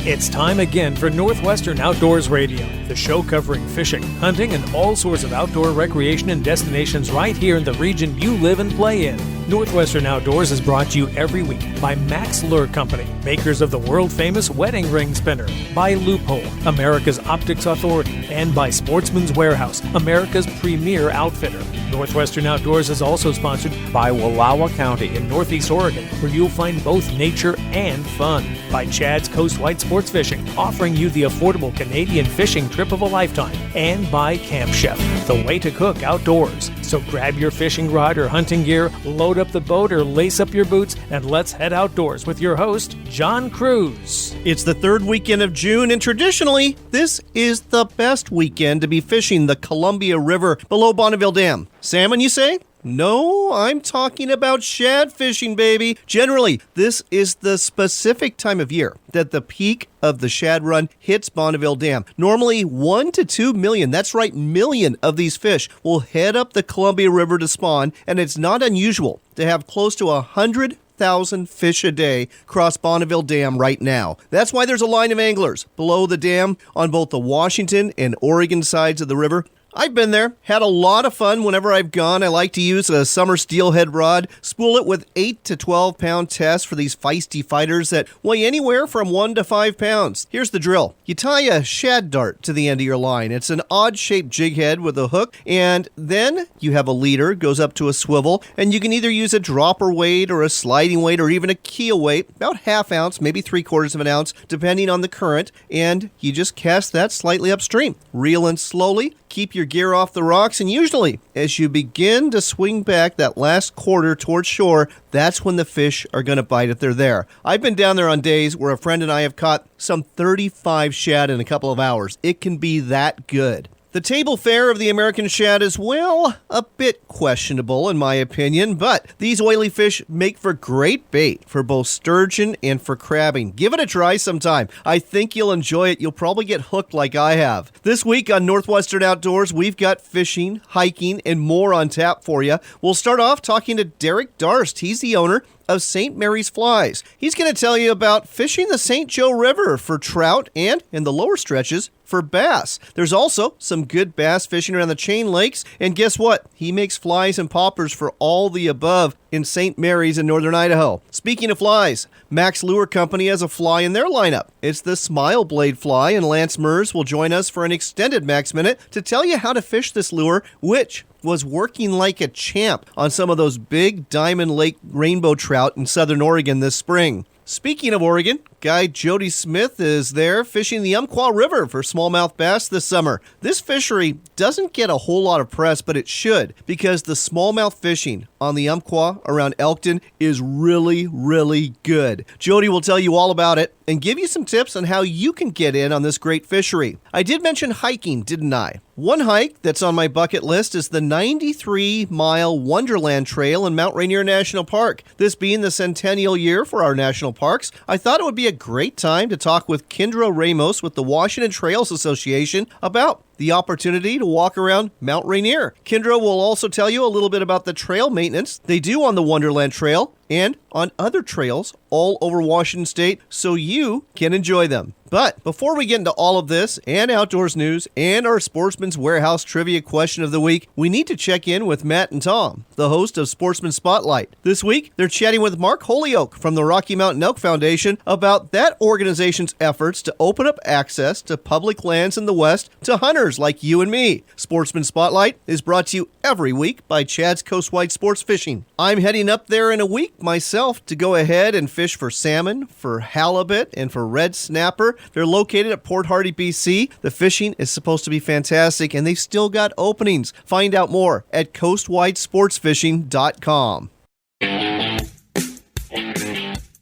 It's time again for Northwestern Outdoors Radio, the show covering fishing, hunting, and all sorts of outdoor recreation and destinations right here in the region you live and play in. Northwestern Outdoors is brought to you every week by Max Lure Company, makers of the world-famous wedding ring spinner, by Loophole, America's Optics Authority, and by Sportsman's Warehouse, America's premier outfitter. Northwestern Outdoors is also sponsored by Wallowa County in Northeast Oregon, where you'll find both nature and fun. By Chad's Coastwide Sports Fishing, offering you the affordable Canadian fishing trip of a lifetime. And by Camp Chef, the way to cook outdoors. So grab your fishing rod or hunting gear, load up the boat or lace up your boots, and let's head outdoors with your host, John Cruz. It's the third weekend of June, and traditionally, this is the best weekend to be fishing the Columbia River below Bonneville Dam. Salmon, you say? No, I'm talking about shad fishing, baby. Generally, this is the specific time of year that the peak of the shad run hits Bonneville Dam. Normally, 1 to 2 million, that's right, million of these fish will head up the Columbia River to spawn, and it's not unusual to have close to 100,000 fish a day cross Bonneville Dam right now. That's why there's a line of anglers below the dam on both the Washington and Oregon sides of the river. I've been there, had a lot of fun whenever I've gone. I like to use a summer steelhead rod, spool it with 8 to 12 pound tests for these feisty fighters that weigh anywhere from 1 to 5 pounds. Here's the drill. You tie a shad dart to the end of your line. It's an odd-shaped jig head with a hook, and then you have a leader, goes up to a swivel, and you can either use a dropper weight or a sliding weight or even a keel weight, about half ounce, maybe 3/4 of an ounce, depending on the current, and you just cast that slightly upstream. Reel in slowly, keep your gear off the rocks, and usually, as you begin to swing back that last quarter towards shore, that's when the fish are going to bite if they're there. I've been down there on days where a friend and I have caught some 35 shad in a couple of hours. It can be that good. The table fare of the American shad is, well, a bit questionable in my opinion, but these oily fish make for great bait for both sturgeon and for crabbing. Give it a try sometime. I think you'll enjoy it. You'll probably get hooked like I have. This week on Northwestern Outdoors, we've got fishing, hiking, and more on tap for you. We'll start off talking to Derek Darst. He's the owner of St. Mary's Flies. He's going to tell you about fishing the St. Joe River for trout and, in the lower stretches, for bass. There's also some good bass fishing around the Chain Lakes, and guess what? He makes flies and poppers for all the above in St. Mary's in northern Idaho. Speaking of flies, Max Lure Company has a fly in their lineup. It's the Smile Blade fly, and Lance Mers will join us for an extended Max Minute to tell you how to fish this lure, which was working like a champ on some of those big Diamond Lake rainbow trout in southern Oregon this spring. Speaking of Oregon, guide Jody Smith is there fishing the Umpqua River for smallmouth bass this summer. This fishery doesn't get a whole lot of press, but it should, because the smallmouth fishing on the Umpqua around Elkton is really, really good. Jody will tell you all about it and give you some tips on how you can get in on this great fishery. I did mention hiking, didn't I? One hike that's on my bucket list is the 93-mile Wonderland Trail in Mount Rainier National Park. This being the centennial year for our national parks, I thought it would be a great time to talk with Kendra Ramos with the Washington Trails Association about the opportunity to walk around Mount Rainier. Kendra will also tell you a little bit about the trail maintenance they do on the Wonderland Trail and on other trails all over Washington State so you can enjoy them. But before we get into all of this and outdoors news and our Sportsman's Warehouse trivia question of the week, we need to check in with Matt and Tom, the host of Sportsman Spotlight. This week, they're chatting with Mark Holyoke from the Rocky Mountain Elk Foundation about that organization's efforts to open up access to public lands in the West to hunters like you and me. Sportsman Spotlight is brought to you every week by Chad's Coastwide Sports Fishing. I'm heading up there in a week myself to go ahead and fish for salmon, for halibut, and for red snapper. They're located at Port Hardy, BC. The fishing is supposed to be fantastic, and they've still got openings. Find out more at coastwidesportsfishing.com.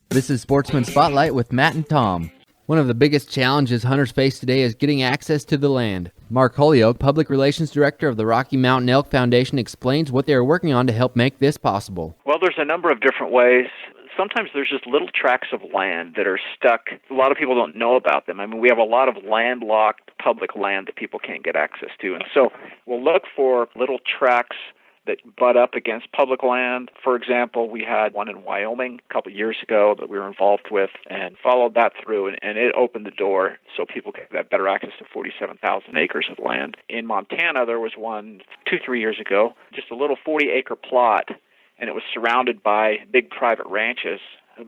This is Sportsman Spotlight with Matt and Tom. One of the biggest challenges hunters face today is getting access to the land. Mark Holyoke, Public Relations Director of the Rocky Mountain Elk Foundation, explains what they are working on to help make this possible. Well, there's a number of different ways. Sometimes there's just little tracts of land that are stuck. A lot of people don't know about them. I mean, we have a lot of landlocked public land that people can't get access to. And so we'll look for little tracts that butt up against public land. For example, we had one in Wyoming a couple of years ago that we were involved with and followed that through, and it opened the door so people could have better access to 47,000 acres of land. In Montana, there was one 2-3 years ago, just a little 40-acre plot, and it was surrounded by big private ranches.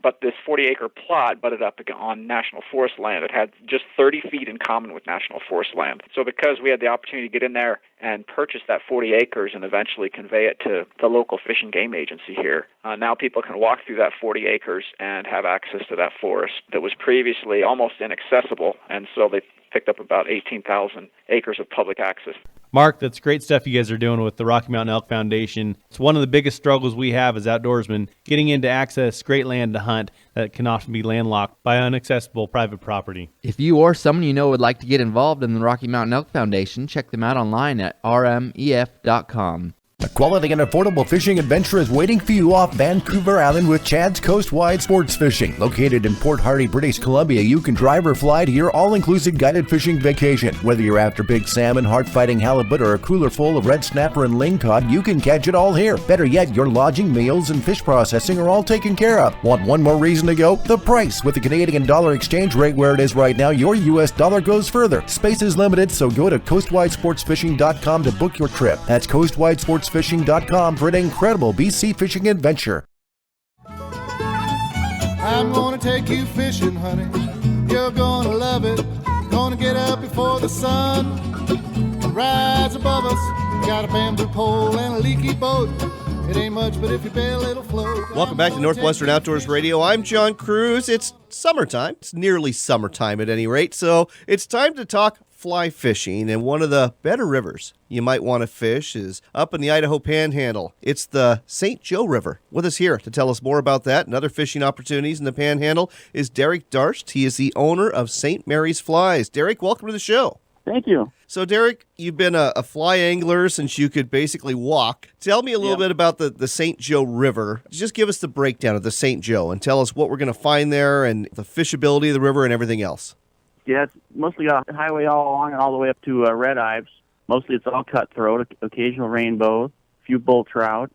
But this 40-acre plot butted up on national forest land. It had just 30 feet in common with national forest land. So because we had the opportunity to get in there and purchase that 40 acres and eventually convey it to the local Fish and Game Agency here, now people can walk through that 40 acres and have access to that forest that was previously almost inaccessible. And so they picked up about 18,000 acres of public access. Mark, that's great stuff you guys are doing with the Rocky Mountain Elk Foundation. It's one of the biggest struggles we have as outdoorsmen, getting in to access great land to hunt that can often be landlocked by inaccessible private property. If you or someone you know would like to get involved in the Rocky Mountain Elk Foundation, check them out online at rmef.com. A quality and affordable fishing adventure is waiting for you off Vancouver Island with Chad's Coast-Wide Sports Fishing. Located in Port Hardy, British Columbia, you can drive or fly to your all-inclusive guided fishing vacation. Whether you're after big salmon, heart-fighting halibut, or a cooler full of red snapper and lingcod, you can catch it all here. Better yet, your lodging, meals, and fish processing are all taken care of. Want one more reason to go? The price. With the Canadian dollar exchange rate where it is right now, your U.S. dollar goes further. Space is limited, so go to coastwidesportsfishing.com to book your trip. That's coastwidesportsfishing.com for an incredible BC fishing adventure. I'm gonna take you fishing, honey. You're gonna love it. Gonna get up before the sun rise above us. Got a bamboo pole and a leaky boat. It ain't much, but if you bail, it'll float. Welcome back to Northwestern Outdoors Radio. I'm John Cruz. It's summertime. It's nearly summertime at any rate, so it's time to talk fly fishing, and one of the better rivers you might want to fish is up in the Idaho Panhandle. It's the St. Joe River. With us here to tell us more about that and other fishing opportunities in the Panhandle is Derek Darst. He is the owner of St. Mary's Flies. Derek, welcome to the show. Thank you. So, Derek, you've been a fly angler since you could basically walk. Tell me a little bit about the St. Joe River. Just give us the breakdown of the St. Joe and tell us what we're going to find there and the fishability of the river and everything else. Yeah, it's mostly a highway all along and all the way up to red ives. Mostly it's all cutthroat, occasional rainbow, a few bull trout.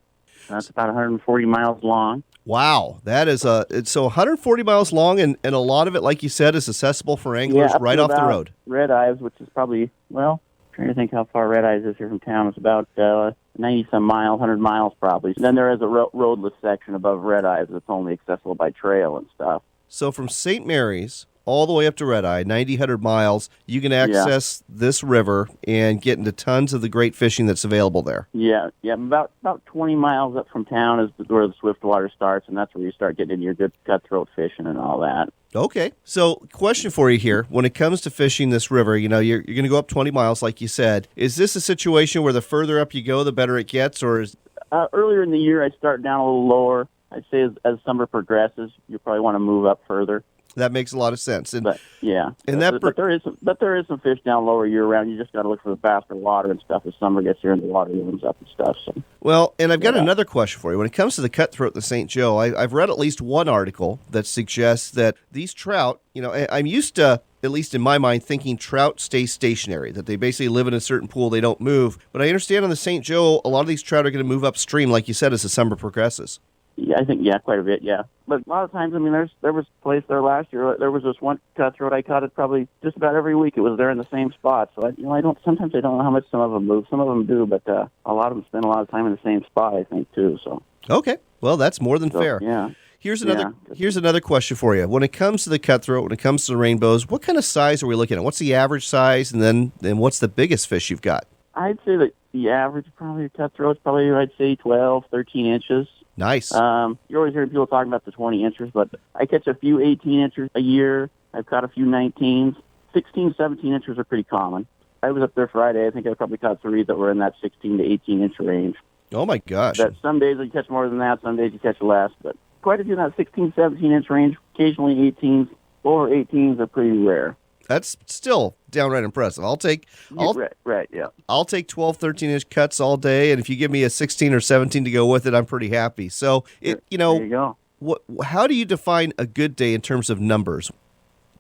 That's about 140 miles long. Wow, that is it's so 140 miles long, and a lot of it, like you said, is accessible for anglers right off the road. Red Ives, which is probably, well, trying to think how far Red Ives is here from town. It's about 90-some miles, 100 miles probably. And then there is a roadless section above Red Ives that's only accessible by trail and stuff. So from St. Mary's all the way up to Red Eye, 90, 100 miles, you can access this river and get into tons of the great fishing that's available there. Yeah. About 20 miles up from town is where the Swiftwater starts, and that's where you start getting into your good cutthroat fishing and all that. Okay. So question for you here. When it comes to fishing this river, you know, you're going to go up 20 miles, like you said. Is this a situation where the further up you go, the better it gets, or is... Earlier in the year, I start down a little lower. I'd say as summer progresses, you probably want to move up further. That makes a lot of sense. But there is some fish down lower year round. You just got to look for the faster water and stuff as summer gets here and the water warms up and stuff. So. Well, and I've got another question for you. When it comes to the cutthroat in the St. Joe, I've read at least one article that suggests that these trout, you know, I'm used to, at least in my mind, thinking trout stay stationary, that they basically live in a certain pool, they don't move. But I understand on the St. Joe, a lot of these trout are going to move upstream, like you said, as the summer progresses. Yeah, I think, quite a bit, yeah. But a lot of times, I mean, there was a place there last year. There was this one cutthroat. I caught it probably just about every week. It was there in the same spot. So, sometimes I don't know how much some of them move. Some of them do, but a lot of them spend a lot of time in the same spot, I think, too. So. Okay. Well, that's more than fair. Yeah. Here's another question for you. When it comes to the cutthroat, when it comes to the rainbows, what kind of size are we looking at? What's the average size, and then what's the biggest fish you've got? I'd say that the average cutthroat is probably, I'd say, 12, 13 inches. Nice. You're always hearing people talking about the 20 inches, but I catch a few 18 inches a year. I've caught a few 19s. 16, 17 inches are pretty common. I was up there Friday. I think I probably caught 3 that were in that 16 to 18 inch range. Oh, my gosh. But some days you catch more than that. Some days you catch less. But quite a few in that 16, 17 inch range. Occasionally 18s. Over 18s are pretty rare. That's still downright impressive. I'll take 12, 13-inch cuts all day, and if you give me a 16 or 17 to go with it, I'm pretty happy. So, there you go. How do you define a good day in terms of numbers?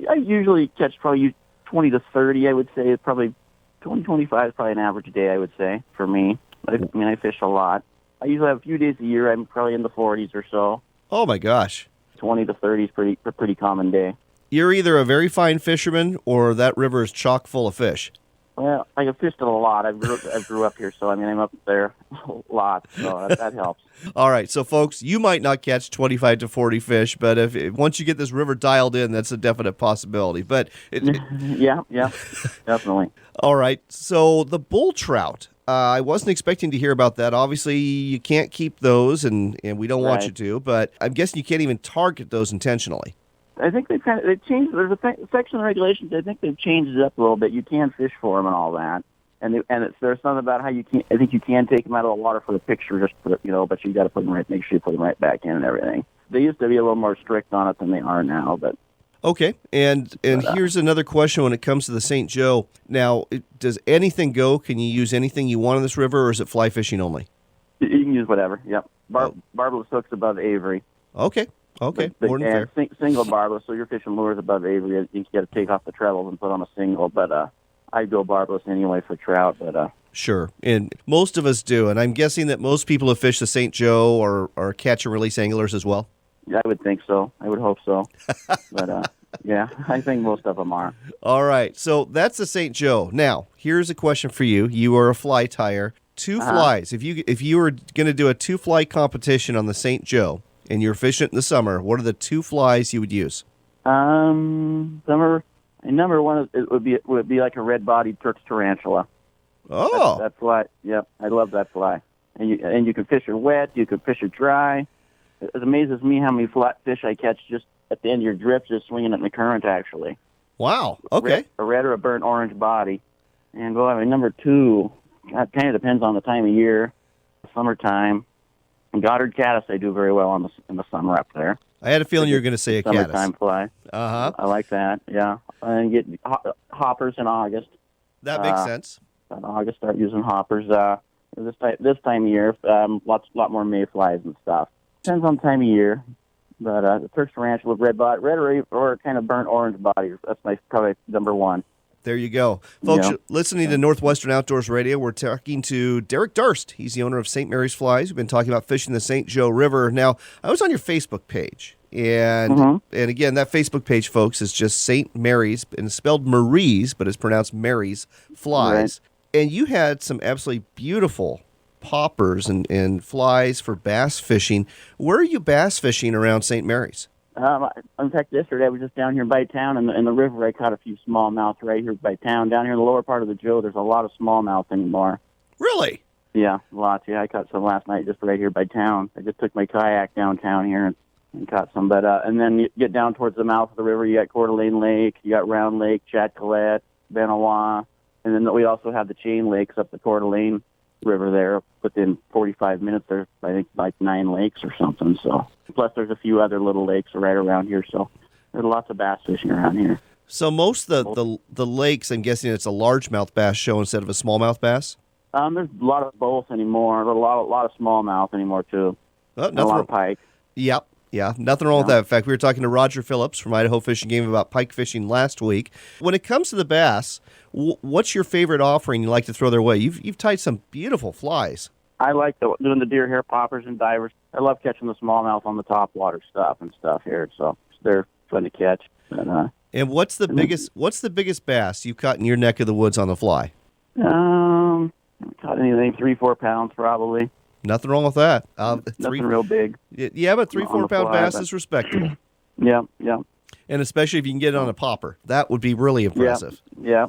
I usually catch probably 20 to 30, I would say. Probably 20, 25 is probably an average day, I would say, for me. I fish a lot. I usually have a few days a year. I'm probably in the 40s or so. Oh my gosh. 20 to 30 is a pretty common day. You're either a very fine fisherman or that river is chock full of fish. Well, I have fished it a lot. I grew up here, so I mean I'm up there a lot, so that helps. All right, so folks, you might not catch 25 to 40 fish, but once you get this river dialed in, that's a definite possibility. But yeah, definitely. All right, so the bull trout. I wasn't expecting to hear about that. Obviously, you can't keep those, and we don't want you to. But I'm guessing you can't even target those intentionally. I think they've changed. There's a section of the regulations. I think they've changed it up a little bit. You can fish for them and all that. There's something about how you can. I think you can take them out of the water for the picture, but you got to put them right. Make sure you put them right back in and everything. They used to be a little more strict on it than they are now, but. Okay, and here's another question when it comes to the St. Joe. Now, does anything go? Can you use anything you want on this river, or is it fly fishing only? You can use whatever. Yep. Barbless hooks above Avery. Okay, more than fair. Single barbless, so you're fishing lures above Avery. You got to take off the trebles and put on a single, but I go barbless anyway for trout, but. Sure, and most of us do, and I'm guessing that most people who fish the St. Joe are catch and release anglers as well. Yeah, I would think so. I would hope so. But, yeah, I think most of them are. All right, so that's the St. Joe. Now, here's a question for you. You are a fly tyer. Two flies. If you were going to do a two-fly competition on the St. Joe and you're fishing it in the summer, what are the two flies you would use? Number one, it would be like a red-bodied Turk's tarantula. Oh. That fly, yep, I love that fly. And you can fish it wet, you can fish it dry. It amazes me how many flat fish I catch just at the end of your drift, just swinging it in the current, actually. Wow, okay. A red or a burnt orange body. And number two, it kind of depends on the time of year, summertime. And Goddard caddis I do very well in the summer up there. I had a feeling you were going to say a caddis. Summertime fly. Uh-huh. I like that, yeah. And get hoppers in August. That makes sense. In August, start using hoppers. This time of year, lot more mayflies and stuff. Depends on the time of year, but the Turk's tarantula, red or kind of burnt orange body. That's probably number one. There you go. Folks, listening to Northwestern Outdoors Radio, we're talking to Derek Durst. He's the owner of St. Mary's Flies. We've been talking about fishing the St. Joe River. Now, I was on your Facebook page, and again, that Facebook page, folks, is just St. Mary's, and it's spelled Marie's, but it's pronounced Mary's Flies. Right. And you had some absolutely beautiful poppers and flies for bass fishing. Where are you bass fishing around St. Mary's? In fact, yesterday I was just down here by town in the river. I caught a few smallmouth right here by town. Down here in the lower part of the Joe, there's a lot of smallmouth anymore. Really? Yeah, lots. Yeah, I caught some last night just right here by town. I just took my kayak downtown here and caught some. But and then you get down towards the mouth of the river, you got Coeur d'Alene Lake, you got Round Lake, Chat-Colette, Benoit, and then we also have the chain lakes up the Coeur d'Alene River there. Within 45 minutes, there's, I think, like 9 lakes or something. So, plus there's a few other little lakes right around here. So, there's lots of bass fishing around here. So, most of the lakes, I'm guessing it's a largemouth bass show instead of a smallmouth bass? There's a lot of both anymore. A lot of smallmouth anymore too. Oh, a lot of pike. Yep. Yeah, nothing wrong with that. In fact, we were talking to Roger Phillips from Idaho Fishing Game about pike fishing last week. When it comes to the bass, what's your favorite offering you like to throw their way? You've tied some beautiful flies. I like doing the deer hair poppers and divers. I love catching the smallmouth on the topwater stuff here. So they're fun to catch. And what's the biggest bass you caught in your neck of the woods on the fly? Caught anything 3-4 pounds probably. Nothing wrong with that. Nothing real big. Yeah, but 3-4 pound bass is respectable. Yeah. And especially if you can get it on a popper, that would be really impressive. Yeah.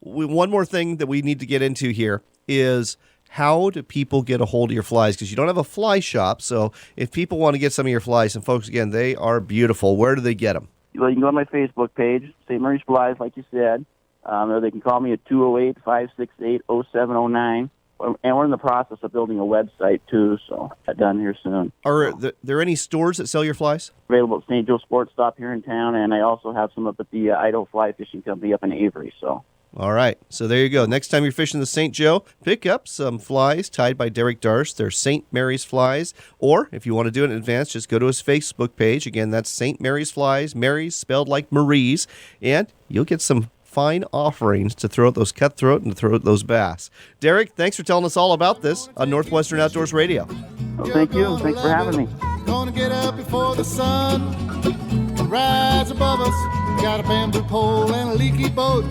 One more thing that we need to get into here is how do people get a hold of your flies? Because you don't have a fly shop, so if people want to get some of your flies, and folks, again, they are beautiful. Where do they get them? Well, you can go on my Facebook page, St. Mary's Flies, like you said. Or they can call me at 208-568-0709. And we're in the process of building a website, too, so that's done here soon. Are there any stores that sell your flies? Available at St. Joe Sports Stop here in town, and I also have some up at the Idaho Fly Fishing Company up in Avery. So. All right, so there you go. Next time you're fishing the St. Joe, pick up some flies tied by Derek Durst. They're St. Mary's Flies. Or if you want to do it in advance, just go to his Facebook page. Again, that's St. Mary's Flies, Mary's spelled like Marie's, and you'll get some fine offerings to throw at those cutthroat and to throw at those bass. Derek, thanks for telling us all about this on Northwestern Outdoors Radio. Well, thank you. Thanks for having me. Gonna get up before the sun and rise above us. Got a bamboo pole and a leaky boat.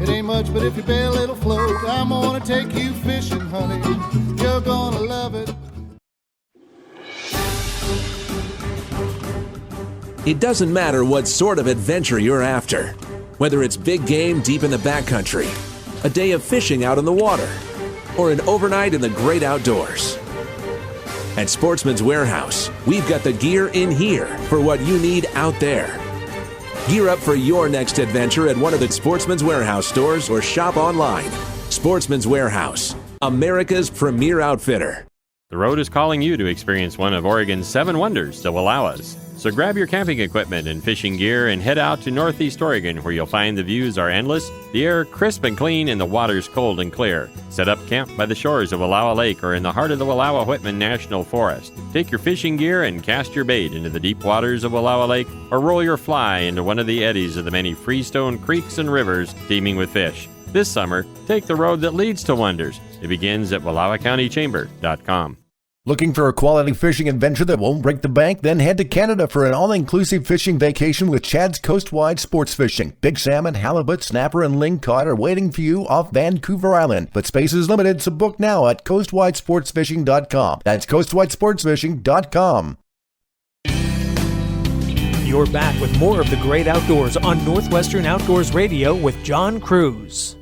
It ain't much, but if you bail, it'll float. I'm gonna take you fishing, honey. You're gonna love it. It doesn't matter what sort of adventure you're after, whether it's big game deep in the backcountry, a day of fishing out on the water, or an overnight in the great outdoors. At Sportsman's Warehouse, we've got the gear in here for what you need out there. Gear up for your next adventure at one of the Sportsman's Warehouse stores or shop online. Sportsman's Warehouse, America's premier outfitter. The road is calling you to experience one of Oregon's 7 wonders, the Wallowas. So grab your camping equipment and fishing gear and head out to Northeast Oregon, where you'll find the views are endless, the air crisp and clean, and the water's cold and clear. Set up camp by the shores of Wallowa Lake or in the heart of the Wallowa-Whitman National Forest. Take your fishing gear and cast your bait into the deep waters of Wallowa Lake, or roll your fly into one of the eddies of the many freestone creeks and rivers teeming with fish. This summer, take the road that leads to wonders. It begins at WallowaCountyChamber.com. Looking for a quality fishing adventure that won't break the bank? Then head to Canada for an all-inclusive fishing vacation with Chad's Coastwide Sports Fishing. Big salmon, halibut, snapper, and lingcod are waiting for you off Vancouver Island. But space is limited, so book now at coastwidesportsfishing.com. That's coastwidesportsfishing.com. You're back with more of the great outdoors on Northwestern Outdoors Radio with John Cruz.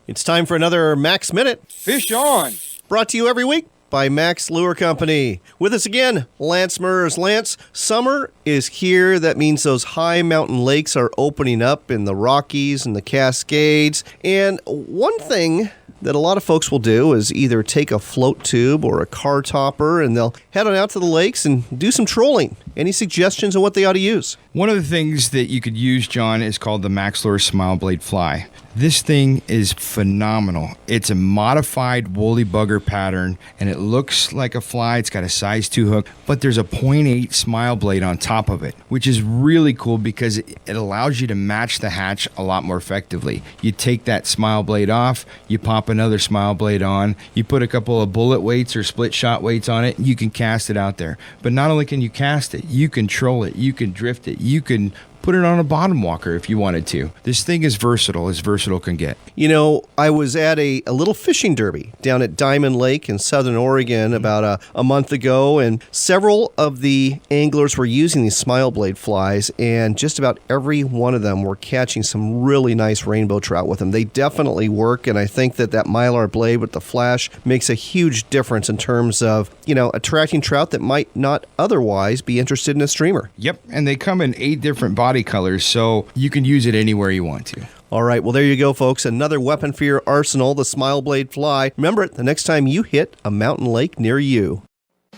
It's time for another Max Minute. Fish on! Brought to you every week by Max Lure Company. With us again, Lance Murs. Lance, summer is here. That means those high mountain lakes are opening up in the Rockies and the Cascades. And one thing that a lot of folks will do is either take a float tube or a car topper and they'll head on out to the lakes and do some trolling. Any suggestions on what they ought to use? One of the things that you could use, John, is called the Max Lure Smile Blade Fly. This thing is phenomenal. It's a modified woolly bugger pattern, and it looks like a fly. It's got a size 2 hook, but there's a 0.8 smile blade on top of it, which is really cool because it allows you to match the hatch a lot more effectively. You take that smile blade off, you pop another smile blade on, you put a couple of bullet weights or split shot weights on it, you can cast it out there. But not only can you cast it, you can troll it, you can drift it, you can put it on a bottom walker if you wanted to. This thing is versatile as versatile can get. You know, I was at a little fishing derby down at Diamond Lake in Southern Oregon about a month ago, and several of the anglers were using these smile blade flies, and just about every one of them were catching some really nice rainbow trout with them. They definitely work, and I think that Mylar blade with the flash makes a huge difference in terms of, you know, attracting trout that might not otherwise be interested in a streamer. Yep, and they come in 8 different body colors, so you can use it anywhere you want to. All right, well, there you go, folks. Another weapon for your arsenal, the Smile Blade Fly. Remember it the next time you hit a mountain lake near you.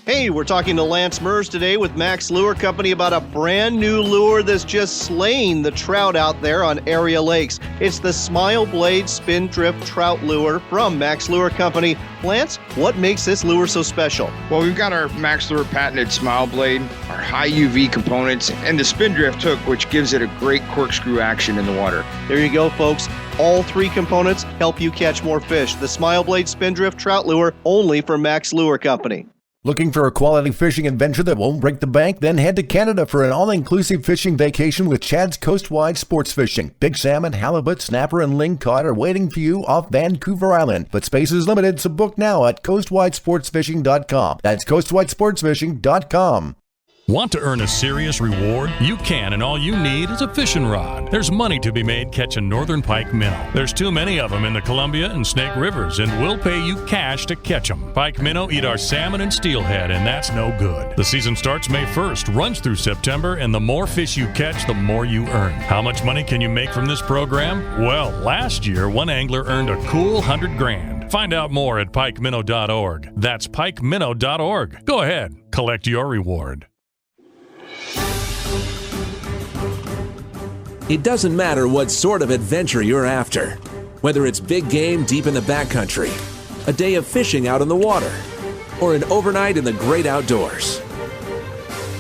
Hey, we're talking to Lance Murs today with Max Lure Company about a brand new lure that's just slaying the trout out there on area lakes. It's the Smile Blade Spin Drift Trout Lure from Max Lure Company. Lance, what makes this lure so special? Well, we've got our Max Lure patented smile blade, our high UV components, and the spin drift hook, which gives it a great corkscrew action in the water. There you go, folks. All 3 components help you catch more fish. The Smile Blade Spin Drift Trout Lure, only from Max Lure Company. Looking for a quality fishing adventure that won't break the bank? Then head to Canada for an all-inclusive fishing vacation with Chad's Coastwide Sports Fishing. Big salmon, halibut, snapper, and lingcod are waiting for you off Vancouver Island. But space is limited, so book now at coastwidesportsfishing.com. That's coastwidesportsfishing.com. Want to earn a serious reward? You can, and all you need is a fishing rod. There's money to be made catching northern pike minnow. There's too many of them in the Columbia and Snake Rivers, and we'll pay you cash to catch them. Pike minnow eat our salmon and steelhead, and that's no good. The season starts May 1st, runs through September, and the more fish you catch, the more you earn. How much money can you make from this program? Well, last year, one angler earned a cool $100,000. Find out more at pikeminnow.org. That's pikeminnow.org. Go ahead, collect your reward. It doesn't matter what sort of adventure you're after, whether it's big game deep in the backcountry, a day of fishing out on the water, or an overnight in the great outdoors.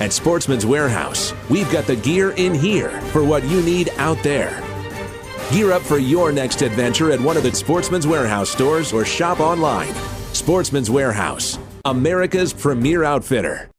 At Sportsman's Warehouse, we've got the gear in here for what you need out there. Gear up for your next adventure at one of the Sportsman's Warehouse stores or shop online. Sportsman's Warehouse, America's premier outfitter.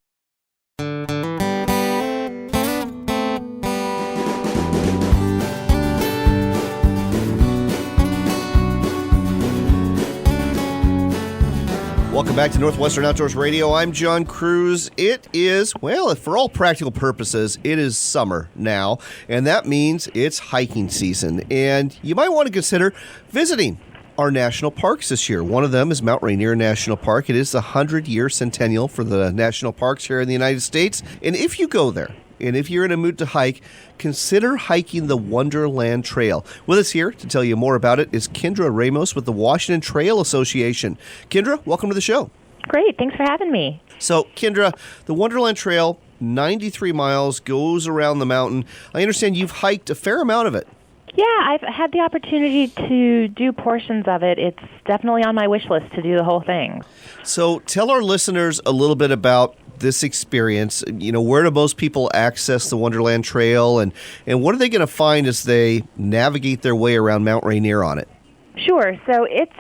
Welcome back to Northwestern Outdoors Radio. I'm John Cruz. It is, well, for all practical purposes, it is summer now, and that means it's hiking season. And you might want to consider visiting our national parks this year. One of them is Mount Rainier National Park. It is the 100-year centennial for the national parks here in the United States. And if you go there, and if you're in a mood to hike, consider hiking the Wonderland Trail. With us here to tell you more about it is Kendra Ramos with the Washington Trail Association. Kendra, welcome to the show. Great. Thanks for having me. So, Kendra, the Wonderland Trail, 93 miles, goes around the mountain. I understand you've hiked a fair amount of it. Yeah, I've had the opportunity to do portions of it. It's definitely on my wish list to do the whole thing. So tell our listeners a little bit about this experience. You know, where do most people access the Wonderland Trail, and what are they going to find as they navigate their way around Mount Rainier on it? Sure. So it's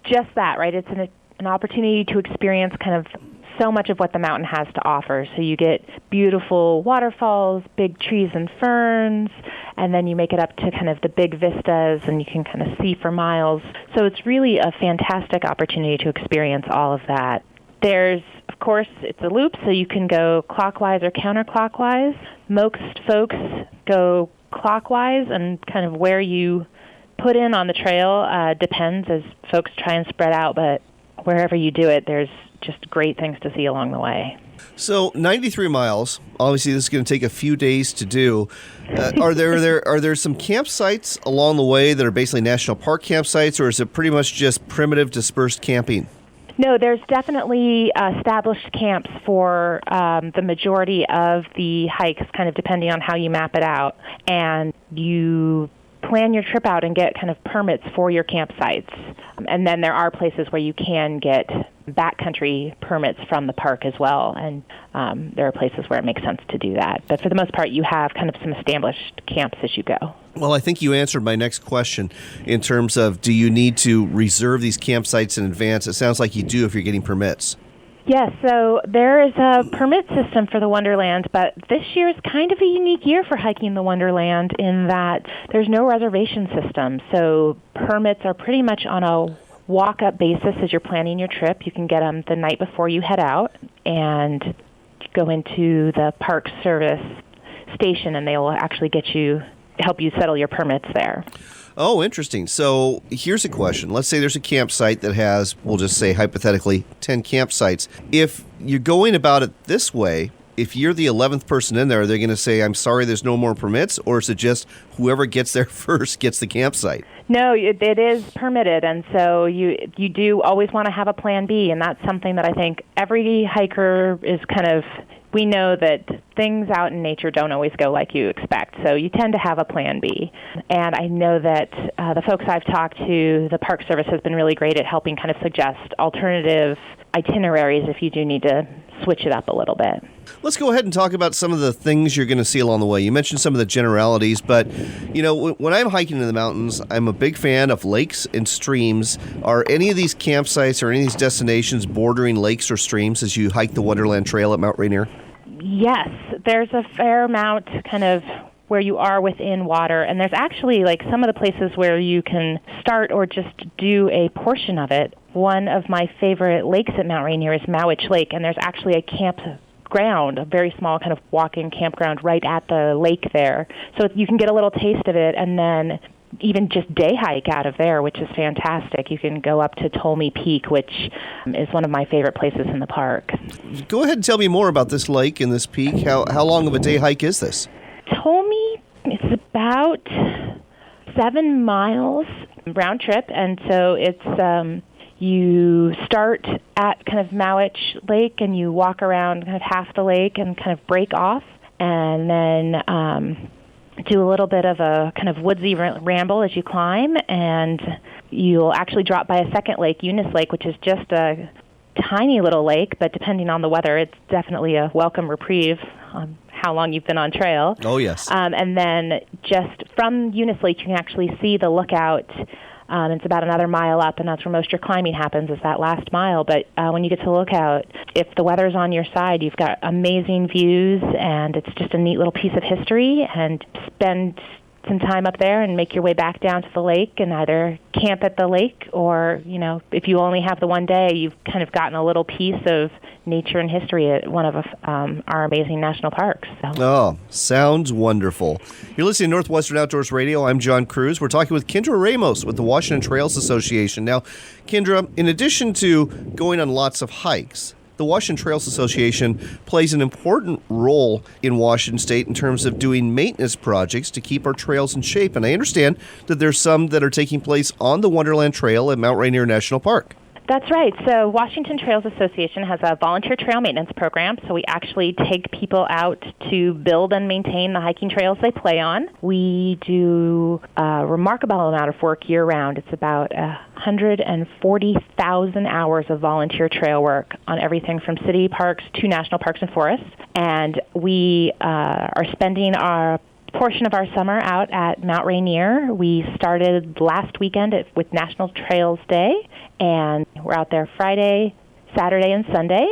just that, right? It's an opportunity to experience kind of so much of what the mountain has to offer. So you get beautiful waterfalls, big trees and ferns, and then you make it up to kind of the big vistas, and you can kind of see for miles. So it's really a fantastic opportunity to experience all of that. There's, of course, it's a loop, so you can go clockwise or counterclockwise. Most folks go clockwise, and kind of where you put in on the trail depends as folks try and spread out, but wherever you do it, there's just great things to see along the way. So 93 miles. Obviously, this is going to take a few days to do. Are there some campsites along the way that are basically national park campsites, or is it pretty much just primitive dispersed camping? No, there's definitely established camps for the majority of the hikes, kind of depending on how you map it out. And you plan your trip out and get kind of permits for your campsites. And then there are places where you can get backcountry permits from the park as well. And there are places where it makes sense to do that. But for the most part, you have kind of some established camps as you go. Well, I think you answered my next question in terms of, do you need to reserve these campsites in advance? It sounds like you do if you're getting permits. Yes, so there is a permit system for the Wonderland, but this year is kind of a unique year for hiking the Wonderland in that there's no reservation system. So permits are pretty much on a walk-up basis as you're planning your trip. You can get them the night before you head out and go into the Park Service station, and they will actually help you settle your permits there. Oh, interesting. So here's a question. Let's say there's a campsite that has, we'll just say hypothetically, 10 campsites. If you're going about it this way, if you're the 11th person in there, are they going to say, I'm sorry, there's no more permits? Or is it just whoever gets there first gets the campsite? No, it is permitted, and so you do always want to have a plan B, and that's something that I think every hiker is kind of, we know that things out in nature don't always go like you expect, so you tend to have a plan B. And I know that the folks I've talked to, the Park Service has been really great at helping kind of suggest alternative itineraries if you do need to switch it up a little bit. Let's go ahead and talk about some of the things you're going to see along the way. You mentioned some of the generalities, but you know, when I'm hiking in the mountains, I'm a big fan of lakes and streams. Are any of these campsites or any of these destinations bordering lakes or streams as you hike the Wonderland Trail at Mount Rainier? Yes, there's a fair amount kind of where you are within water, and there's actually like some of the places where you can start or just do a portion of it. One of my favorite lakes at Mount Rainier is Mowich Lake, and there's actually a campground, a very small kind of walk-in campground right at the lake there. So you can get a little taste of it, and then even just day hike out of there, which is fantastic. You can go up to Tolmy Peak, which is one of my favorite places in the park. Go ahead and tell me more about this lake and this peak. How long of a day hike is this? Tolmy, it's about 7 miles round trip, and so it's you start at kind of Mowich Lake, and you walk around kind of half the lake and kind of break off, and then do a little bit of a kind of woodsy ramble as you climb, and you'll actually drop by a second lake, Eunice Lake, which is just a tiny little lake, but depending on the weather, it's definitely a welcome reprieve. how long you've been on trail. Oh, yes. And then just from Eunice Lake, you can actually see the lookout. It's about another mile up, and that's where most of your climbing happens, is that last mile. But when you get to the lookout, if the weather's on your side, you've got amazing views, and it's just a neat little piece of history. And spend some time up there and make your way back down to the lake and either camp at the lake or, if you only have the one day, you've kind of gotten a little piece of nature and history at one of our amazing national parks. So. Oh, sounds wonderful. You're listening to Northwestern Outdoors Radio. I'm John Cruz. We're talking with Kendra Ramos with the Washington Trails Association. Now, Kendra, in addition to going on lots of hikes, the Washington Trails Association plays an important role in Washington State in terms of doing maintenance projects to keep our trails in shape. And I understand that there's some that are taking place on the Wonderland Trail at Mount Rainier National Park. That's right. So Washington Trails Association has a volunteer trail maintenance program. So we actually take people out to build and maintain the hiking trails they play on. We do a remarkable amount of work year-round. It's about 140,000 hours of volunteer trail work on everything from city parks to national parks and forests. And we are spending our portion of our summer out at Mount Rainier. We started last weekend with National Trails Day, and we're out there Friday, Saturday, and Sunday,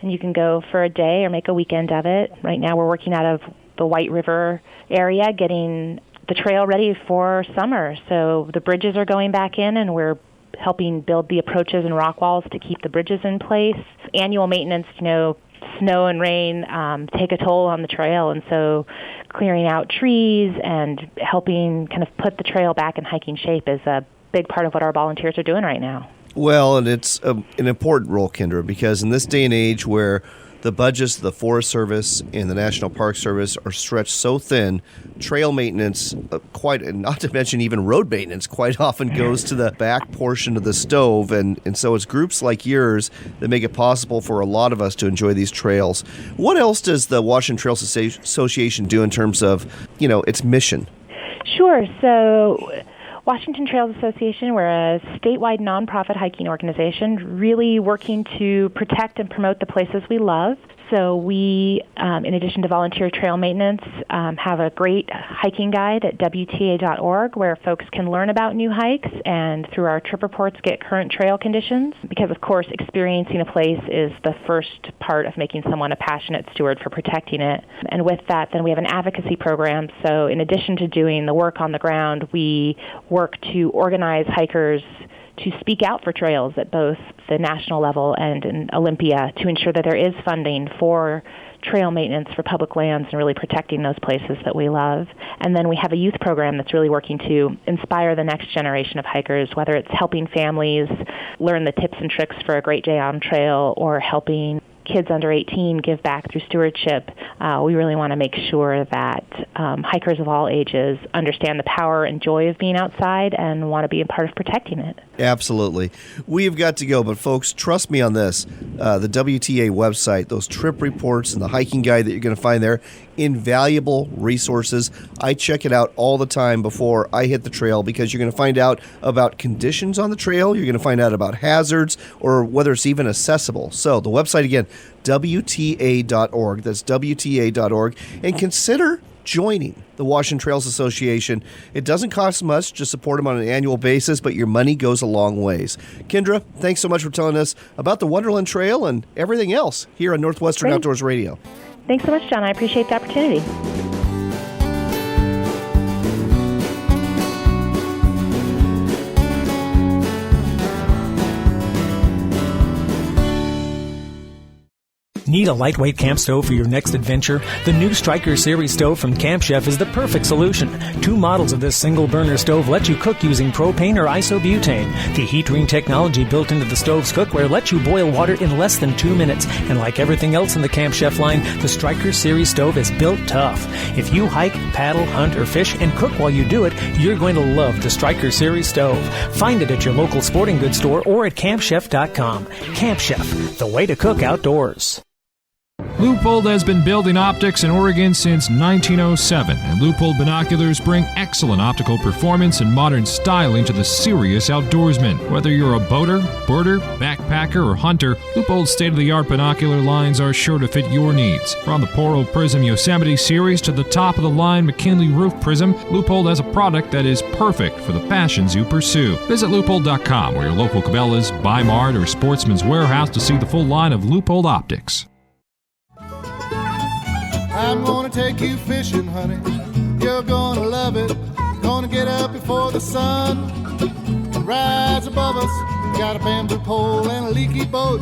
and you can go for a day or make a weekend of it. Right now we're working out of the White River area, getting the trail ready for summer. So the bridges are going back in, and we're helping build the approaches and rock walls to keep the bridges in place. Annual maintenance, snow and rain take a toll on the trail, and so clearing out trees and helping kind of put the trail back in hiking shape is a big part of what our volunteers are doing right now. Well, and it's an important role, Kendra, because in this day and age where the budgets of the Forest Service and the National Park Service are stretched so thin, trail maintenance, not to mention even road maintenance, quite often goes to the back portion of the stove. And so it's groups like yours that make it possible for a lot of us to enjoy these trails. What else does the Washington Trails Association do in terms of, its mission? Sure. So Washington Trails Association, we're a statewide nonprofit hiking organization really working to protect and promote the places we love. So we, in addition to volunteer trail maintenance, have a great hiking guide at WTA.org where folks can learn about new hikes and through our trip reports get current trail conditions because, of course, experiencing a place is the first part of making someone a passionate steward for protecting it. And with that, then we have an advocacy program. So in addition to doing the work on the ground, we work to organize hikers to speak out for trails at both the national level and in Olympia to ensure that there is funding for trail maintenance for public lands and really protecting those places that we love. And then we have a youth program that's really working to inspire the next generation of hikers, whether it's helping families learn the tips and tricks for a great day on trail or helping kids under 18 give back through stewardship. We really want to make sure that hikers of all ages understand the power and joy of being outside and want to be a part of protecting it. Absolutely. We've got to go, but folks, trust me on this. The WTA website, those trip reports and the hiking guide that you're going to find there, invaluable resources. I check it out all the time before I hit the trail because you're going to find out about conditions on the trail. You're going to find out about hazards or whether it's even accessible. So the website again, WTA.org. That's WTA.org. And consider joining the Washington Trails Association. It doesn't cost much to support them on an annual basis, but your money goes a long ways. Kendra, thanks so much for telling us about the Wonderland Trail and everything else here on Northwestern Outdoors Radio. Thanks so much, John. I appreciate the opportunity. Need a lightweight camp stove for your next adventure? The new Striker Series stove from Camp Chef is the perfect solution. 2 models of this single-burner stove let you cook using propane or isobutane. The heat ring technology built into the stove's cookware lets you boil water in less than 2 minutes. And like everything else in the Camp Chef line, the Striker Series stove is built tough. If you hike, paddle, hunt, or fish and cook while you do it, you're going to love the Striker Series stove. Find it at your local sporting goods store or at campchef.com. Camp Chef, the way to cook outdoors. Leupold has been building optics in Oregon since 1907, and Leupold binoculars bring excellent optical performance and modern styling to the serious outdoorsman. Whether you're a boater, birder, backpacker, or hunter, Leupold's state-of-the-art binocular lines are sure to fit your needs. From the Poro Prism Yosemite series to the top-of-the-line McKinley Roof Prism, Leupold has a product that is perfect for the passions you pursue. Visit Leupold.com or your local Cabela's, Buy Mart, or Sportsman's Warehouse to see the full line of Leupold optics. I'm gonna take you fishing, honey. You're gonna love it. Gonna get up before the sun rise above us. Got a bamboo pole and a leaky boat.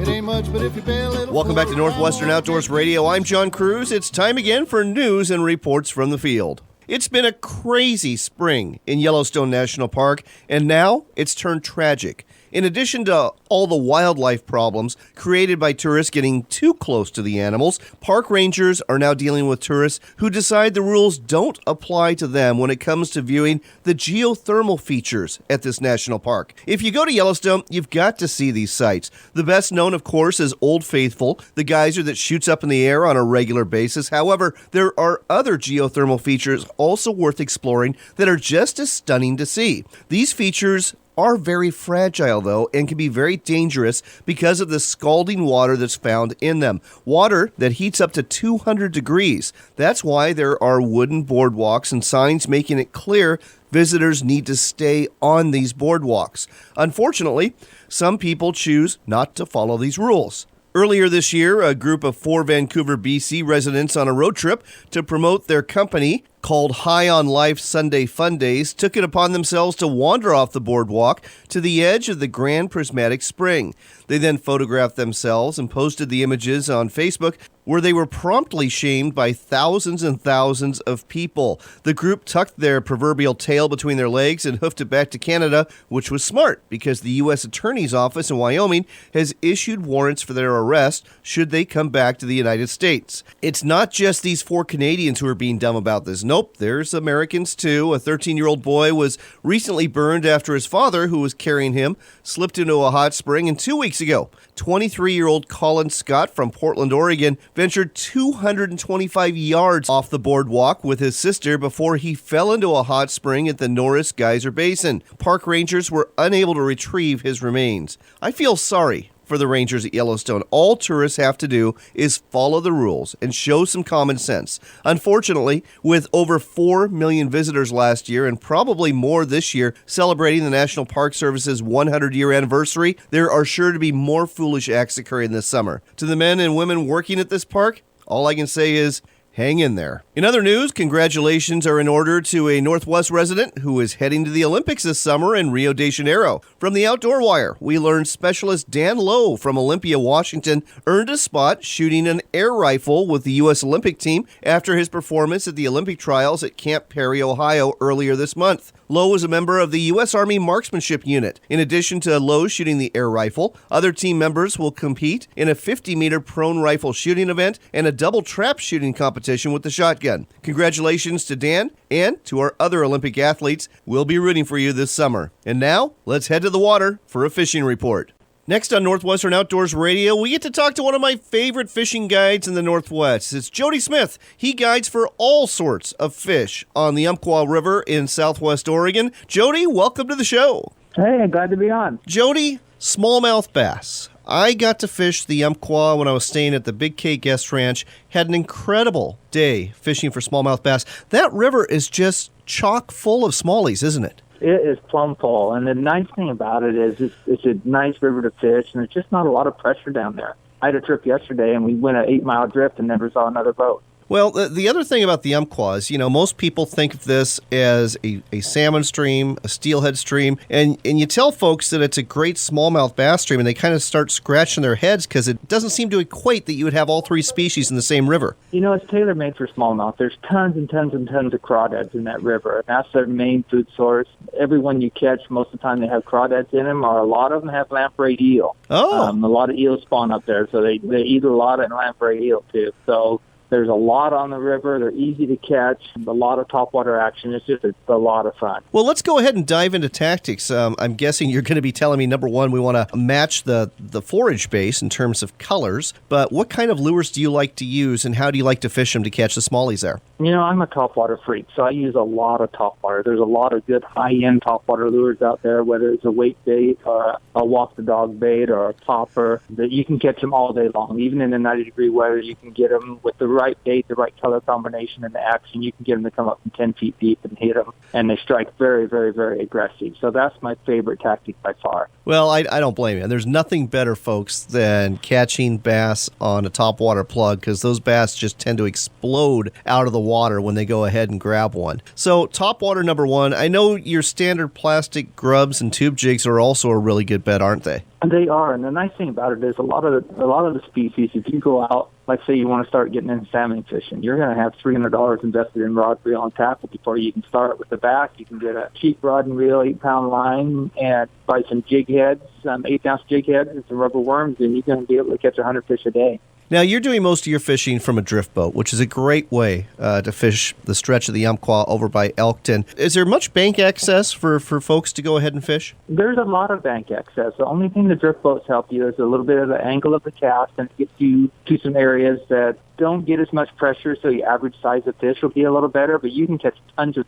It ain't much, but if you bail it. Welcome back to Northwestern Outdoors Radio. I'm John Cruz. It's time again for news and reports from the field. It's been a crazy spring in Yellowstone National Park, and now it's turned tragic. In addition to all the wildlife problems created by tourists getting too close to the animals, park rangers are now dealing with tourists who decide the rules don't apply to them when it comes to viewing the geothermal features at this national park. If you go to Yellowstone, you've got to see these sites. The best known, of course, is Old Faithful, the geyser that shoots up in the air on a regular basis. However, there are other geothermal features also worth exploring that are just as stunning to see. These features are very fragile, though, and can be very dangerous because of the scalding water that's found in them. Water that heats up to 200 degrees. That's why there are wooden boardwalks and signs making it clear visitors need to stay on these boardwalks. Unfortunately, some people choose not to follow these rules. Earlier this year, a group of 4 Vancouver, BC residents on a road trip to promote their company called High on Life Sunday Fun Days took it upon themselves to wander off the boardwalk to the edge of the Grand Prismatic Spring. They then photographed themselves and posted the images on Facebook, where they were promptly shamed by thousands and thousands of people. The group tucked their proverbial tail between their legs and hoofed it back to Canada, which was smart because the U.S. Attorney's Office in Wyoming has issued warrants for their arrest should they come back to the United States. It's not just these 4 Canadians who are being dumb about this. Nope, there's Americans too. A 13-year-old boy was recently burned after his father, who was carrying him, slipped into a hot spring. And 2 weeks ago, 23-year-old Colin Scott from Portland, Oregon, ventured 225 yards off the boardwalk with his sister before he fell into a hot spring at the Norris Geyser Basin. Park rangers were unable to retrieve his remains. I feel sorry for the rangers at Yellowstone. All tourists have to do is follow the rules and show some common sense. Unfortunately, with over 4 million visitors last year and probably more this year celebrating the National Park Service's 100-year anniversary, there are sure to be more foolish acts occurring this summer. To the men and women working at this park, all I can say is, hang in there. In other news, congratulations are in order to a Northwest resident who is heading to the Olympics this summer in Rio de Janeiro. From the Outdoor Wire, we learned specialist Dan Lowe from Olympia, Washington, earned a spot shooting an air rifle with the U.S. Olympic team after his performance at the Olympic trials at Camp Perry, Ohio earlier this month. Lowe is a member of the U.S. Army Marksmanship Unit. In addition to Lowe shooting the air rifle, other team members will compete in a 50-meter prone rifle shooting event and a double trap shooting competition with the shotgun. Congratulations to Dan and to our other Olympic athletes. We'll be rooting for you this summer. And now, let's head to the water for a fishing report. Next on Northwestern Outdoors Radio, we get to talk to one of my favorite fishing guides in the Northwest. It's Jody Smith. He guides for all sorts of fish on the Umpqua River in Southwest Oregon. Jody, welcome to the show. Hey, glad to be on. Jody, smallmouth bass. I got to fish the Umpqua when I was staying at the Big K Guest Ranch. Had an incredible day fishing for smallmouth bass. That river is just chock full of smallies, isn't it? It is plumb full, and the nice thing about it is it's a nice river to fish, and there's just not a lot of pressure down there. I had a trip yesterday, and we went an 8-mile drift and never saw another boat. Well, the other thing about the Umpqua is, most people think of this as a salmon stream, a steelhead stream, and you tell folks that it's a great smallmouth bass stream, and they kind of start scratching their heads because it doesn't seem to equate that you would have all 3 species in the same river. It's tailor-made for smallmouth. There's tons and tons and tons of crawdads in that river, and that's their main food source. Every one you catch, most of the time they have crawdads in them, or a lot of them have lamprey eel. Oh. A lot of eels spawn up there, so they eat a lot of lamprey eel, too. So There's a lot on the river. They're easy to catch. A lot of topwater action. It's just a lot of fun. Well, let's go ahead and dive into tactics. I'm guessing you're going to be telling me, number one, we want to match the forage base in terms of colors, but what kind of lures do you like to use, and how do you like to fish them to catch the smallies there? I'm a topwater freak, so I use a lot of topwater. There's a lot of good high-end topwater lures out there, whether it's a weight bait or a walk-the-dog bait or a popper, that you can catch them all day long. Even in the 90-degree weather, you can get them with the right bait, the right color combination, and the action. You can get them to come up from 10 feet deep and hit them, and they strike very, very, very aggressive. So that's my favorite tactic by far. Well, I don't blame you. There's nothing better, folks, than catching bass on a topwater plug, because those bass just tend to explode out of the water when they go ahead and grab one. So topwater number one, I know your standard plastic grubs and tube jigs are also a really good bet, aren't they? They are, and the nice thing about it is a lot of the species, if you go out, like say you want to start getting into salmon fishing, you're going to have $300 invested in rod, reel, and tackle before you can start. With the bass, you can get a cheap rod and reel, 8-pound line, and buy some jig heads, some 8-ounce jig heads, and some rubber worms, and you're going to be able to catch 100 fish a day. Now, you're doing most of your fishing from a drift boat, which is a great way to fish the stretch of the Umpqua over by Elkton. Is there much bank access for folks to go ahead and fish? There's a lot of bank access. The only thing the drift boats help you is a little bit of the angle of the cast, and it gets you to some areas that don't get as much pressure, so your average size of fish will be a little better, but you can catch tons of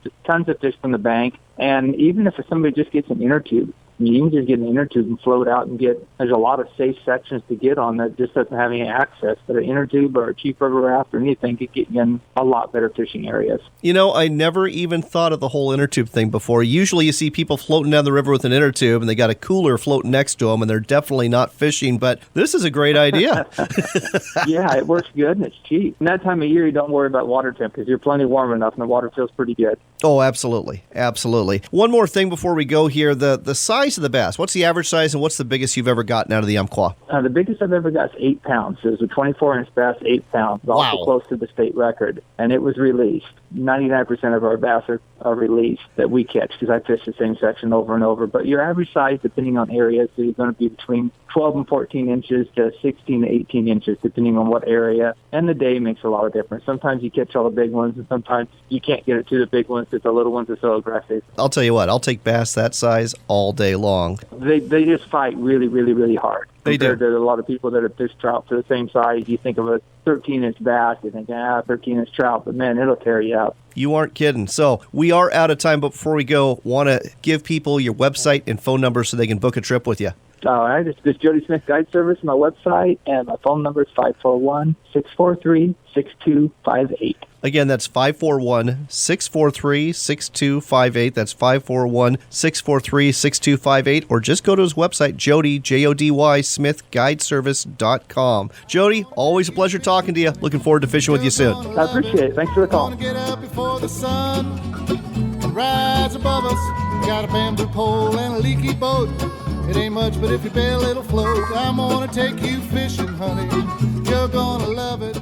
fish from the bank. And even if somebody just gets an inner tube, you can just get an inner tube and float out and there's a lot of safe sections to get on that just doesn't have any access. But an inner tube or a cheap rubber raft or anything could get you in a lot better fishing areas. I never even thought of the whole inner tube thing before. Usually you see people floating down the river with an inner tube and they got a cooler floating next to them and they're definitely not fishing, but this is a great idea. Yeah, it works good and it's cheap. And that time of year you don't worry about water temp because you're plenty warm enough and the water feels pretty good. Oh, absolutely. Absolutely. One more thing before we go here, the size of the bass. What's the average size and what's the biggest you've ever gotten out of the Umpqua? The biggest I've ever got is 8 pounds. It was a 24-inch bass, 8 pounds. Also close to the state record. And it was released. 99% of our bass are released that we catch because I fish the same section over and over. But your average size, depending on areas, is going to be between 12 and 14 inches to 16 to 18 inches, depending on what area. And the day makes a lot of difference. Sometimes you catch all the big ones, and sometimes you can't get it to the big ones because the little ones are so aggressive. I'll tell you what, I'll take bass that size all day long. They just fight really, really, really hard. They do. There's a lot of people that have fished trout for the same size. You think of a 13-inch bass, you think, 13-inch trout, but man, it'll tear you up. You aren't kidding. So we are out of time, but before we go, want to give people your website and phone number so they can book a trip with you. All right, it's Jody Smith Guide Service, my website, and my phone number is 541-643-6258. Again, that's 541-643-6258. That's 541-643-6258. Or just go to his website, Jody, Jody, SmithGuideservice.com. Jody, always a pleasure talking to you. Looking forward to fishing with you soon. I appreciate it. Thanks for the call. Get up before the sun rise above us. Got a bamboo pole and a leaky boat. It ain't much, but if you bail, it'll float. I'm gonna take you fishing, honey. You're gonna love it.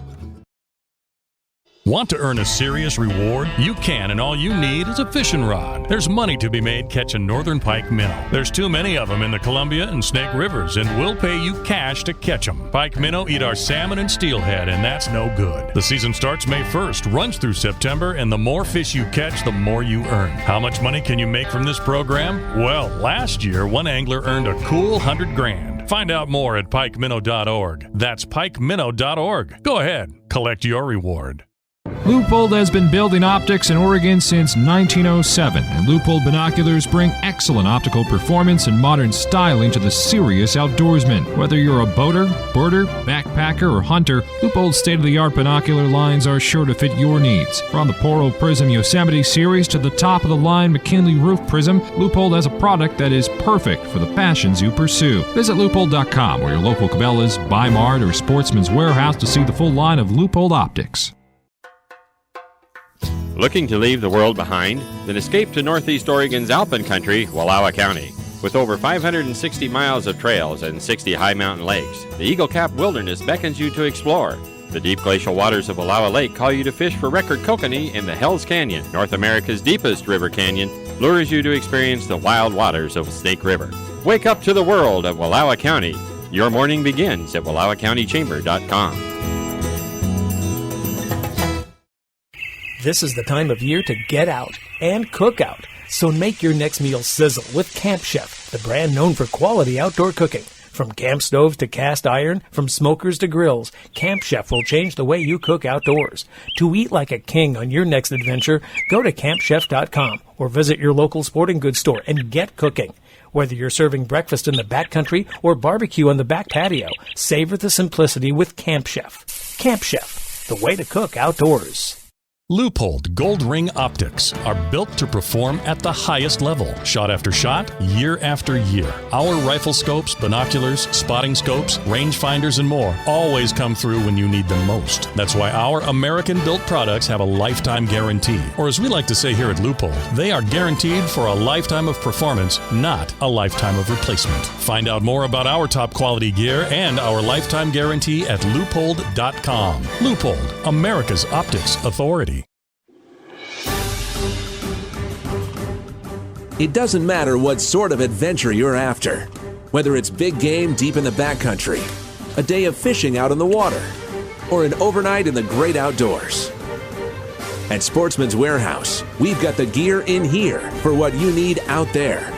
Want to earn a serious reward? You can, and all you need is a fishing rod. There's money to be made catching northern pike minnow. There's too many of them in the Columbia and Snake Rivers, and we'll pay you cash to catch them. Pike minnow eat our salmon and steelhead, and that's no good. The season starts May 1st, runs through September, and the more fish you catch, the more you earn. How much money can you make from this program? Well, last year, one angler earned a cool $100,000. Find out more at pikeminnow.org. That's pikeminnow.org. Go ahead, collect your reward. Leupold has been building optics in Oregon since 1907, and Leupold binoculars bring excellent optical performance and modern styling to the serious outdoorsman. Whether you're a boater, birder, backpacker, or hunter, Leupold's state-of-the-art binocular lines are sure to fit your needs. From the Poro Prism Yosemite series to the top-of-the-line McKinley Roof Prism, Leupold has a product that is perfect for the passions you pursue. Visit Leupold.com or your local Cabela's, Bi-Mart, or Sportsman's Warehouse to see the full line of Leupold optics. Looking to leave the world behind? Then escape to Northeast Oregon's Alpine Country, Wallowa County. With over 560 miles of trails and 60 high mountain lakes, the Eagle Cap Wilderness beckons you to explore. The deep glacial waters of Wallowa Lake call you to fish for record kokanee in the Hells Canyon, North America's deepest river canyon, lures you to experience the wild waters of Snake River. Wake up to the world of Wallowa County. Your morning begins at WallowaCountyChamber.com. This is the time of year to get out and cook out. So make your next meal sizzle with Camp Chef, the brand known for quality outdoor cooking. From camp stoves to cast iron, from smokers to grills, Camp Chef will change the way you cook outdoors. To eat like a king on your next adventure, go to campchef.com or visit your local sporting goods store and get cooking. Whether you're serving breakfast in the backcountry or barbecue on the back patio, savor the simplicity with Camp Chef. Camp Chef, the way to cook outdoors. Leupold Gold Ring Optics are built to perform at the highest level, shot after shot, year after year. Our rifle scopes, binoculars, spotting scopes, rangefinders, and more always come through when you need them most. That's why our American-built products have a lifetime guarantee. Or as we like to say here at Leupold, they are guaranteed for a lifetime of performance, not a lifetime of replacement. Find out more about our top quality gear and our lifetime guarantee at Leupold.com. Leupold, America's optics authority. It doesn't matter what sort of adventure you're after. Whether it's big game deep in the backcountry, a day of fishing out in the water, or an overnight in the great outdoors. At Sportsman's Warehouse, we've got the gear in here for what you need out there.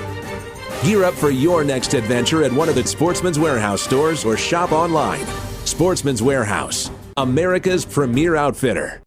Gear up for your next adventure at one of the Sportsman's Warehouse stores or shop online. Sportsman's Warehouse, America's premier outfitter.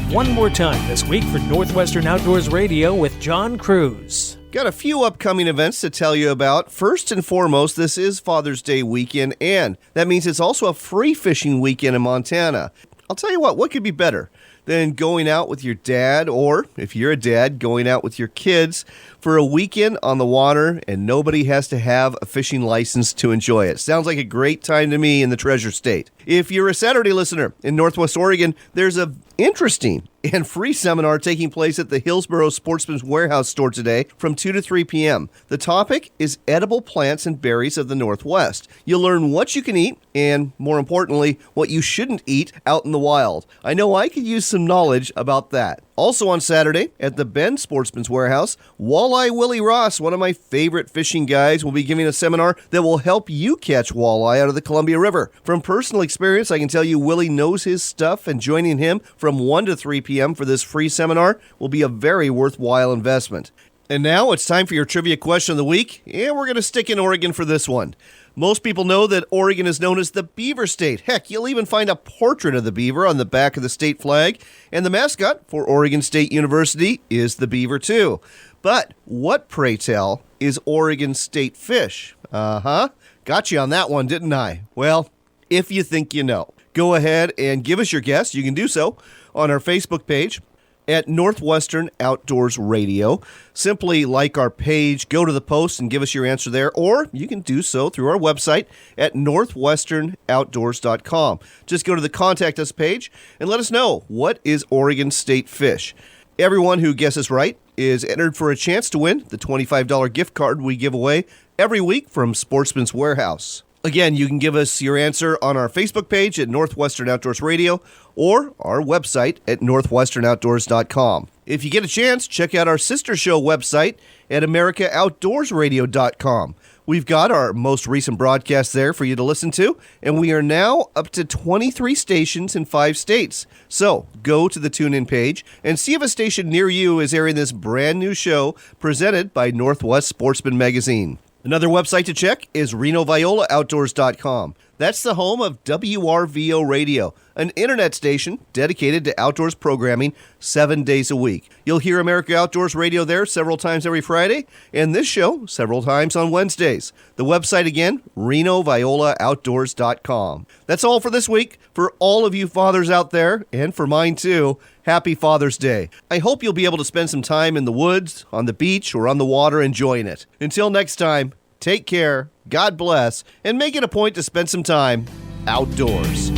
One more time this week for Northwestern Outdoors Radio with John Cruz. Got a few upcoming events to tell you about. First and foremost, this is Father's Day weekend, and that means it's also a free fishing weekend in Montana. I'll tell you what could be better than going out with your dad, or if you're a dad, going out with your kids for a weekend on the water and nobody has to have a fishing license to enjoy it. Sounds like a great time to me in the Treasure State. If you're a Saturday listener in Northwest Oregon, there's a interesting and free seminar taking place at the Hillsboro Sportsman's Warehouse store today from 2 to 3 p.m. The topic is edible plants and berries of the Northwest. You'll learn what you can eat and, more importantly, what you shouldn't eat out in the wild. I know I could use some knowledge about that. Also on Saturday, at the Bend Sportsman's Warehouse, Walleye Willie Ross, one of my favorite fishing guys, will be giving a seminar that will help you catch walleye out of the Columbia River. From personal experience, I can tell you Willie knows his stuff, and joining him from 1 to 3 p.m. for this free seminar will be a very worthwhile investment. And now it's time for your trivia question of the week, and we're going to stick in Oregon for this one. Most people know that Oregon is known as the Beaver State. Heck, you'll even find a portrait of the beaver on the back of the state flag. And the mascot for Oregon State University is the beaver, too. But what, pray tell, is Oregon State fish? Got you on that one, didn't I? Well, if you think you know, go ahead and give us your guess. You can do so on our Facebook page at Northwestern Outdoors Radio. Simply like our page, go to the post and give us your answer there, or you can do so through our website at northwesternoutdoors.com. Just go to the Contact Us page and let us know, what is Oregon State fish? Everyone who guesses right is entered for a chance to win the $25 gift card we give away every week from Sportsman's Warehouse. Again, you can give us your answer on our Facebook page at Northwestern Outdoors Radio or our website at northwesternoutdoors.com. If you get a chance, check out our sister show website at americaoutdoorsradio.com. We've got our most recent broadcast there for you to listen to, and we are now up to 23 stations in 5 states. So go to the TuneIn page and see if a station near you is airing this brand new show presented by Northwest Sportsman Magazine. Another website to check is RenoViolaOutdoors.com. That's the home of WRVO Radio, an internet station dedicated to outdoors programming 7 days a week. You'll hear America Outdoors Radio there several times every Friday, and this show several times on Wednesdays. The website again, RenoViolaOutdoors.com. That's all for this week. For all of you fathers out there, and for mine too, happy Father's Day. I hope you'll be able to spend some time in the woods, on the beach, or on the water enjoying it. Until next time, take care, God bless, and make it a point to spend some time outdoors.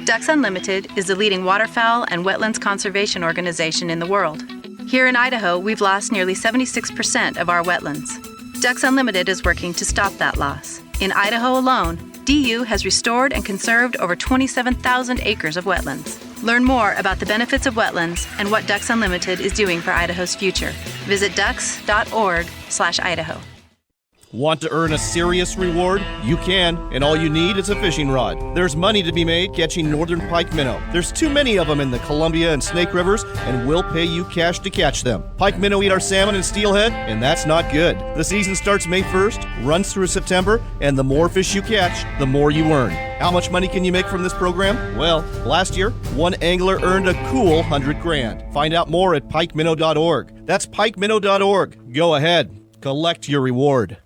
Ducks Unlimited is the leading waterfowl and wetlands conservation organization in the world. Here in Idaho, we've lost nearly 76% of our wetlands. Ducks Unlimited is working to stop that loss. In Idaho alone, DU has restored and conserved over 27,000 acres of wetlands. Learn more about the benefits of wetlands and what Ducks Unlimited is doing for Idaho's future. Visit ducks.org/Idaho. Want to earn a serious reward? You can, and all you need is a fishing rod. There's money to be made catching northern pike minnow. There's too many of them in the Columbia and Snake Rivers, and we'll pay you cash to catch them. Pike minnow eat our salmon and steelhead, and that's not good. The season starts May 1st, runs through September, and the more fish you catch, the more you earn. How much money can you make from this program? Well, last year, one angler earned a cool $100,000. Find out more at pikeminnow.org. That's pikeminnow.org. Go ahead, collect your reward.